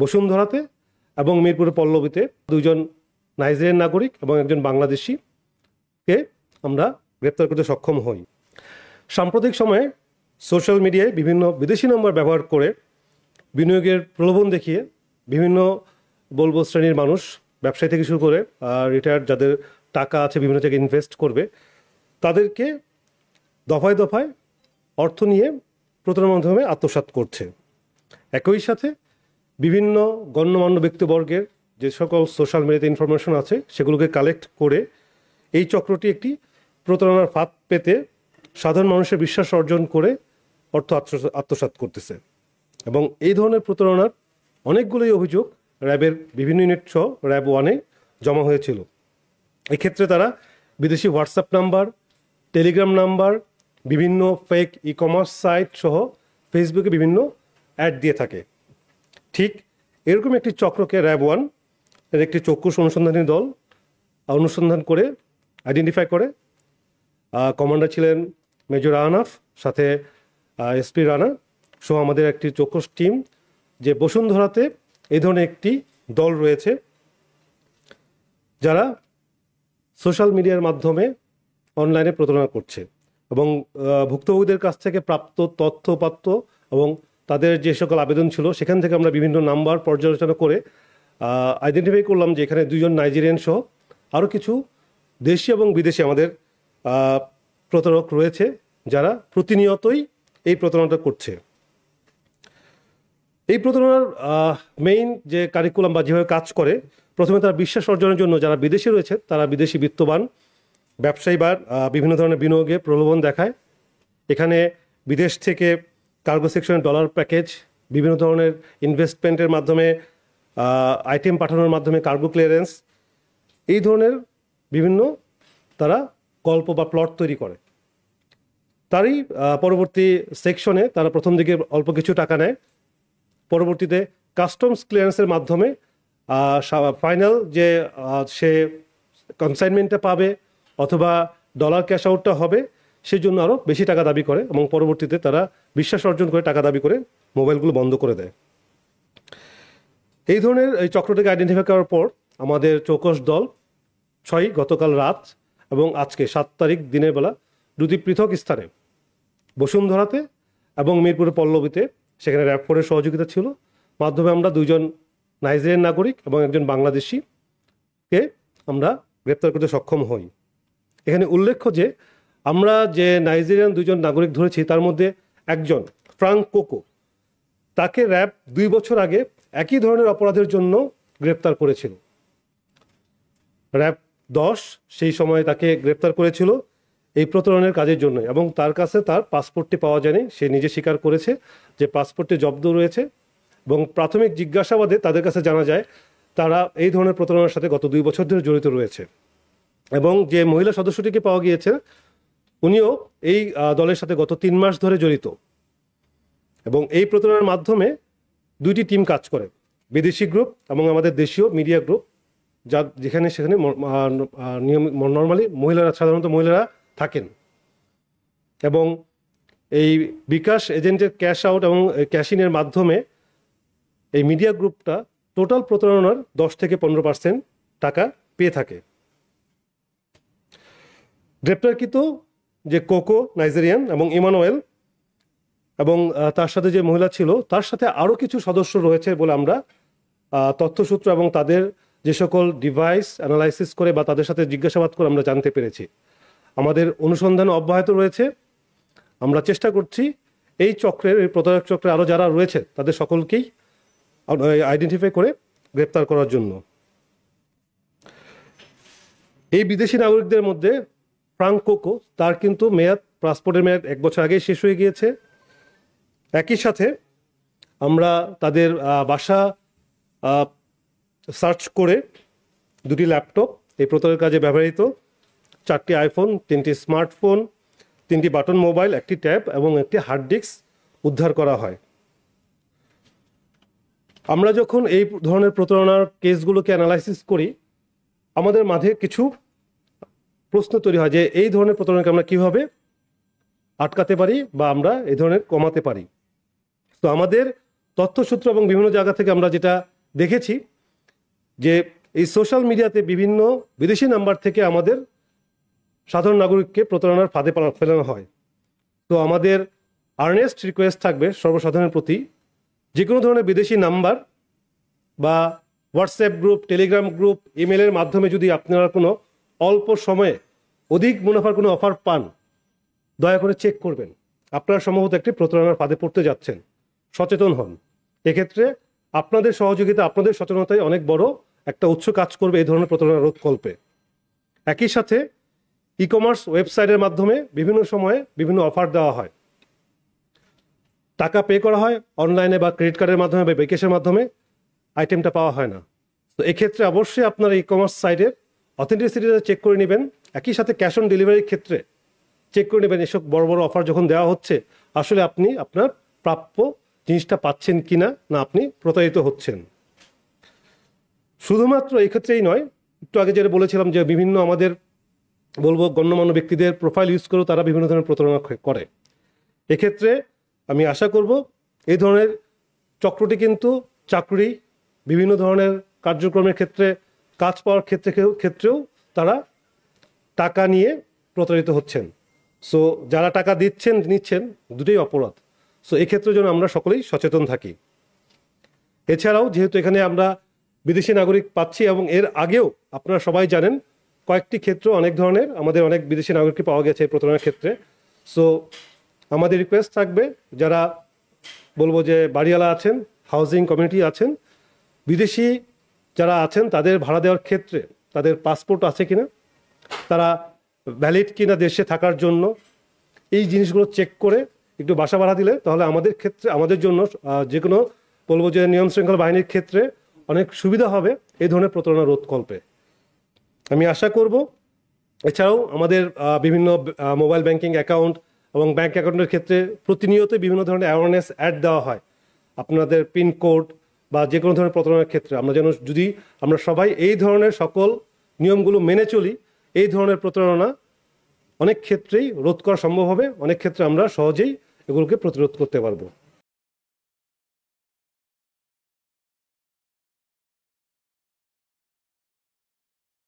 বসুন্ধরাতে এবং মিরপুরের পল্লবীতে দুইজন নাইজেরিয়ান নাগরিক এবং একজন বাংলাদেশিকে আমরা গ্রেপ্তার করতে সক্ষম হই। সাম্প্রতিক সময়ে সোশ্যাল মিডিয়ায় বিভিন্ন বিদেশি নম্বর ব্যবহার করে বিনিয়োগের প্রলোভন দেখিয়ে বিভিন্ন বলবো শ্রেণীর মানুষ, ব্যবসায়ী থেকে শুরু করে রিটায়ার্ড যাদের টাকা আছে বিভিন্ন জায়গায় ইনভেস্ট করবে, তাদেরকে দফায় দফায় অর্থ নিয়ে প্রতারণার মাধ্যমে আত্মসাৎ করছে। একই সাথে বিভিন্ন গণ্যমান্য ব্যক্তিবর্গের যে সকল সোশ্যাল মিডিয়াতে ইনফরমেশন আছে সেগুলোকে কালেক্ট করে এই চক্রটি একটি প্রতারণার ফাঁদ পেতে সাধারণ মানুষের বিশ্বাস অর্জন করে অর্থ আত্মসাৎ করতেছে। এবং এই ধরনের প্রতারণার অনেকগুলোই অভিযোগ র্যাবের বিভিন্ন ইউনিট সহ র্যাব 1-এ জমা হয়েছিল। এক্ষেত্রে তারা বিদেশি হোয়াটসঅ্যাপ নাম্বার, টেলিগ্রাম নাম্বার, বিভিন্ন ফেক ই কমার্স সাইট সহ ফেসবুকে বিভিন্ন অ্যাড দিয়ে থাকে। ঠিক এরকম একটি চক্রকে র্যাব 1 এর একটি চক্ষুষ অনুসন্ধানী দল অনুসন্ধান করে আইডেন্টিফাই করে। কমান্ডার ছিলেন মেজর আহনাফ, সাথে এসপি রানা সহ আমাদের একটি চক্ষুষ টিম, যে বসুন্ধরাতে এই ধরনের একটি দল রয়েছে যারা সোশ্যাল মিডিয়ার মাধ্যমে অনলাইনে প্রতারণা করছে এবং ভুক্তভোগীদের কাছ থেকে প্রাপ্ত তথ্যপাত্র এবং তাদের যে সকল আবেদন ছিল সেখান থেকে আমরা বিভিন্ন নাম্বার পর্যালোচনা করে আইডেন্টিফাই করলাম যে এখানে দুইজন নাইজেরিয়ান সহ আরও কিছু দেশি এবং বিদেশি আমাদের প্রতারক রয়েছে যারা প্রতিনিয়তই এই প্রতারণাটা করছে। এই প্রতারণার মেইন যে কারিকুলাম বা যেভাবে কাজ করে, প্রথমে তারা বিশ্বাস অর্জনের জন্য যারা বিদেশি রয়েছে তারা বিদেশি বিত্তবান ব্যবসায়ী বা বিভিন্ন ধরনের বিনিয়োগে প্রলোভন দেখায়। এখানে বিদেশ থেকে কার্গো সেকশনের ডলার প্যাকেজ, বিভিন্ন ধরনের ইনভেস্টমেন্টের মাধ্যমে আইটেম পাঠানোর মাধ্যমে কার্গো ক্লিয়ারেন্স, এই ধরনের বিভিন্ন তারা গল্প বা প্লট তৈরি করে। তারই পরবর্তী সেকশনে তারা প্রথম দিকে অল্প কিছু টাকা নেয়, পরবর্তীতে কাস্টমস ক্লিয়ারেন্সের মাধ্যমে ফাইনাল যে সে কনসাইনমেন্টটা পাবে অথবা ডলার ক্যাশ আউটটা হবে সেই জন্য আরও বেশি টাকা দাবি করে এবং পরবর্তীতে তারা বিশ্বাস অর্জন করে টাকা দাবি করে মোবাইলগুলো বন্ধ করে দেয়। এই ধরনের এই চক্রটিকে আইডেন্টিফাই করার পর আমাদের চৌকস দল 6 গতকাল রাত এবং আজকে 7 তারিখ দিনের বেলা দুটি পৃথক স্থানে বসুন্ধরাতে এবং মিরপুরের পল্লবীতে, সেখানে র্যাব 4-এর সহযোগিতা ছিল, মাধ্যমে আমরা দুইজন নাইজেরিয়ান নাগরিক এবং একজন বাংলাদেশিকে আমরা গ্রেপ্তার করতে সক্ষম হই। এখানে উল্লেখ্য যে আমরা যে নাইজেরিয়ান দুইজন নাগরিক ধরেছি তার মধ্যে একজন ফ্রাঙ্ক কোকো, তাকে র্যাব 2 বছর আগে একই ধরনের অপরাধের জন্য গ্রেপ্তার করেছিল। র্যাব 10 সেই সময় তাকে গ্রেপ্তার করেছিল এই প্রতারণের কাজের জন্য এবং তার কাছে তার পাসপোর্টটি পাওয়া যায়নি। সে নিজে স্বীকার করেছে যে পাসপোর্টটি জব্দ রয়েছে এবং প্রাথমিক জিজ্ঞাসাবাদে তাদের কাছে জানা যায় তারা এই ধরনের প্রতারণার সাথে গত 2 বছর ধরে জড়িত রয়েছে এবং যে মহিলা সদস্যটিকে পাওয়া গিয়েছে উনিও এই দলের সাথে গত 3 মাস ধরে জড়িত। এবং এই প্রতারণার মাধ্যমে 2টি টিম কাজ করে, বিদেশি গ্রুপ এবং আমাদের দেশীয় মিডিয়া গ্রুপ, যেখানে সেখানে নর্মালি সাধারণত মহিলারা থাকেন। এবং এই বিকাশ এজেন্টের ক্যাশ আউট এবং ক্যাশ ইনের মাধ্যমে এই মিডিয়া গ্রুপটা টোটাল প্রতারণার 10 থেকে 15% টাকা পেয়ে থাকে। গ্রেপ্তারকৃত যে কোকো নাইজেরিয়ান এবং ইমানুয়েল এবং তার সাথে যে মহিলা ছিল তার সাথে আরও কিছু সদস্য রয়েছে বলে আমরা তথ্যসূত্র এবং তাদের যে সকল ডিভাইস অ্যানালাইসিস করে বা তাদের সাথে জিজ্ঞাসাবাদ করে আমরা জানতে পেরেছি। আমাদের অনুসন্ধান অব্যাহত রয়েছে। আমরা চেষ্টা করছি এই চক্রের, এই প্রতারক চক্রে আরও যারা রয়েছে তাদের সকলকেই আইডেন্টিফাই করে গ্রেপ্তার করার জন্য। এই বিদেশি নাগরিকদের মধ্যে ফ্রাঙ্ক কোকো, তার কিন্তু পাসপোর্টের মেয়াদ 1 বছর আগেই শেষ হয়ে গিয়েছে। একই সাথে আমরা তাদের বাসা সার্চ করে 2টি ল্যাপটপ, এই প্রতারণার কাজে ব্যবহৃত 4টি আইফোন, 3টি স্মার্টফোন, 3টি বাটন মোবাইল, 1টি ট্যাব এবং 1টি হার্ড ডিস্ক উদ্ধার করা হয়। আমরা যখন এই ধরনের প্রতারণার কেসগুলোকে অ্যানালাইসিস করি আমাদের মাঝে কিছু প্রশ্ন তৈরি হয় যে এই ধরনের প্রতারণাকে আমরা কীভাবে আটকাতে পারি বা আমরা এই ধরনের কমাতে পারি। তো আমাদের তথ্যসূত্র এবং বিভিন্ন জায়গা থেকে আমরা যেটা দেখেছি যে এই সোশ্যাল মিডিয়াতে বিভিন্ন বিদেশি নাম্বার থেকে আমাদের সাধারণ নাগরিককে প্রতারণার ফাঁদে ফেলানো হয়। তো আমাদের আর্নেস্ট রিকোয়েস্ট থাকবে সর্বসাধারণের প্রতি, যে কোনো ধরনের বিদেশি নাম্বার বা হোয়াটসঅ্যাপ গ্রুপ, টেলিগ্রাম গ্রুপ, ইমেলের মাধ্যমে যদি আপনারা কোনো অল্প সময়ে অধিক মুনাফার কোনো অফার পান, দয়া করে চেক করবেন। আপনারা সম্ভবত একটি প্রতারণার ফাঁদে পড়তে যাচ্ছেন। সচেতন হন। এক্ষেত্রে আপনাদের সহযোগিতা, আপনাদের সচেতনতায় অনেক বড় একটা উৎস কাজ করবে এই ধরনের প্রতারণা রোধকল্পে। একই সাথে ই কমার্স ওয়েবসাইটের মাধ্যমে বিভিন্ন সময়ে বিভিন্ন অফার দেওয়া হয়, টাকা পে করা হয় অনলাইনে বা ক্রেডিট কার্ডের মাধ্যমে বা বিকাশের মাধ্যমে, আইটেমটা পাওয়া হয় না। তো এক্ষেত্রে অবশ্যই আপনারা ই কমার্স সাইটের অথেন্টিসিটিটা চেক করে নেবেন। একই সাথে ক্যাশ অন ডেলিভারির ক্ষেত্রে চেক করে নেবেন এসব বড় বড় অফার যখন দেওয়া হচ্ছে আসলে আপনি আপনার প্রাপ্য জিনিসটা পাচ্ছেন কিনা, না আপনি প্রতারিত হচ্ছেন। শুধুমাত্র এই ক্ষেত্রেই নয়, একটু আগে যেটা বলেছিলাম যে বিভিন্ন আমাদের বলবো গণ্যমান্য ব্যক্তিদের প্রোফাইল ইউজ করেও তারা বিভিন্ন ধরনের প্রতারণা করে। এক্ষেত্রে আমি আশা করব এই ধরনের চক্রটি কিন্তু চাকরি, বিভিন্ন ধরনের কার্যক্রমের ক্ষেত্রে, কাজ পাওয়ার ক্ষেত্রেও তারা টাকা নিয়ে প্রতারিত হচ্ছেন। সো যারা টাকা দিচ্ছেন, নিচ্ছেন, দুটোই অপরাধ। সো এক্ষেত্রে যেন আমরা সকলেই সচেতন থাকি। এছাড়াও যেহেতু এখানে আমরা বিদেশি নাগরিক পাচ্ছি এবং এর আগেও আপনারা সবাই জানেন কয়েকটি ক্ষেত্র অনেক ধরনের আমাদের অনেক বিদেশি নাগরিককে পাওয়া গেছে এই প্রতারণার ক্ষেত্রে। সো আমাদের রিকোয়েস্ট থাকবে যারা বলবো যে বাড়িওয়ালা আছেন, হাউজিং কমিউনিটি আছেন, বিদেশি যারা আছেন তাদের ভাড়া দেওয়ার ক্ষেত্রে তাদের পাসপোর্ট আছে কিনা, তারা ভ্যালিড কিনা দেশে থাকার জন্য, এই জিনিসগুলো চেক করে একটু বাসা ভাড়া দিলে তাহলে আমাদের ক্ষেত্রে, আমাদের জন্য যে কোনো বলবো যে নিয়ম শৃঙ্খলা বাহিনীর ক্ষেত্রে অনেক সুবিধা হবে এই ধরনের প্রতারণা রোধকল্পে। আমি আশা করব এছাড়াও আমাদের বিভিন্ন মোবাইল ব্যাংকিং অ্যাকাউন্ট এবং ব্যাংক অ্যাকাউন্টের ক্ষেত্রে প্রতিনিয়ত বিভিন্ন ধরনের অ্যাওয়ারনেস অ্যাড দেওয়া হয় আপনাদের পিনকোড বা যে কোনো ধরনের প্রতারণার ক্ষেত্রে। আমরা যেন যদি আমরা সবাই এই ধরনের সকল নিয়মগুলো মেনে চলি, এই ধরনের প্রতারণা অনেক ক্ষেত্রেই রোধ করা সম্ভব হবে, অনেক ক্ষেত্রে আমরা সহজেই এগুলোকে প্রতিরোধ করতে পারবো।